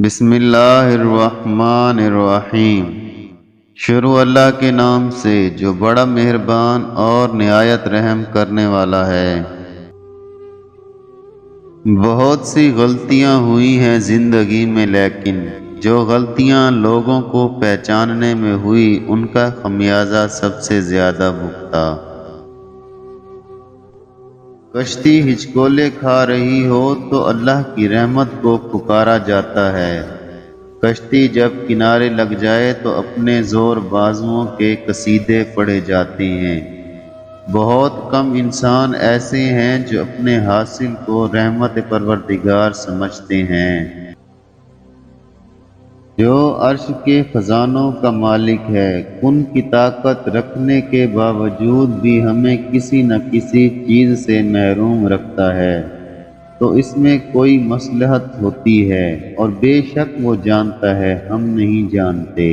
بسم اللہ الرحمن الرحیم۔ شروع اللہ کے نام سے جو بڑا مہربان اور نہایت رحم کرنے والا ہے۔ بہت سی غلطیاں ہوئی ہیں زندگی میں، لیکن جو غلطیاں لوگوں کو پہچاننے میں ہوئی ان کا خمیازہ سب سے زیادہ بھگتا۔ کشتی ہچکولے کھا رہی ہو تو اللہ کی رحمت کو پکارا جاتا ہے، کشتی جب کنارے لگ جائے تو اپنے زور بازوؤں کے قصیدے پڑھے جاتے ہیں۔ بہت کم انسان ایسے ہیں جو اپنے حاصل کو رحمت پروردگار سمجھتے ہیں۔ جو عرش کے خزانوں کا مالک ہے، کن کی طاقت رکھنے کے باوجود بھی ہمیں کسی نہ کسی چیز سے محروم رکھتا ہے، تو اس میں کوئی مصلحت ہوتی ہے، اور بے شک وہ جانتا ہے ہم نہیں جانتے۔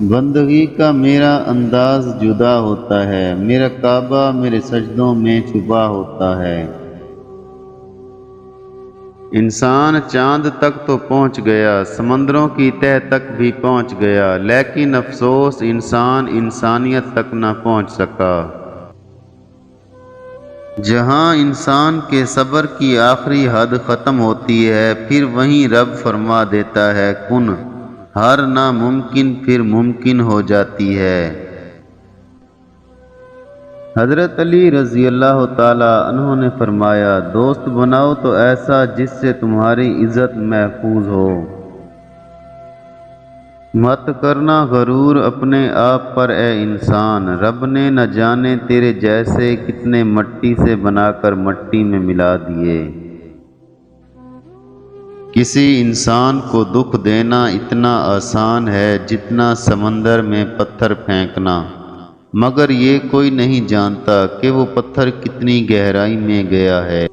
بندگی کا میرا انداز جدا ہوتا ہے، میرا کعبہ میرے سجدوں میں چھپا ہوتا ہے۔ انسان چاند تک تو پہنچ گیا، سمندروں کی تہہ تک بھی پہنچ گیا، لیکن افسوس انسان انسانیت تک نہ پہنچ سکا۔ جہاں انسان کے صبر کی آخری حد ختم ہوتی ہے، پھر وہیں رب فرما دیتا ہے کن، ہر ناممکن پھر ممکن ہو جاتی ہے۔ حضرت علی رضی اللہ تعالی عنہ نے فرمایا، دوست بناؤ تو ایسا جس سے تمہاری عزت محفوظ ہو۔ مت کرنا غرور اپنے آپ پر اے انسان، رب نے نہ جانے تیرے جیسے کتنے مٹی سے بنا کر مٹی میں ملا دیے۔ کسی انسان کو دکھ دینا اتنا آسان ہے جتنا سمندر میں پتھر پھینکنا، مگر یہ کوئی نہیں جانتا کہ وہ پتھر کتنی گہرائی میں گیا ہے۔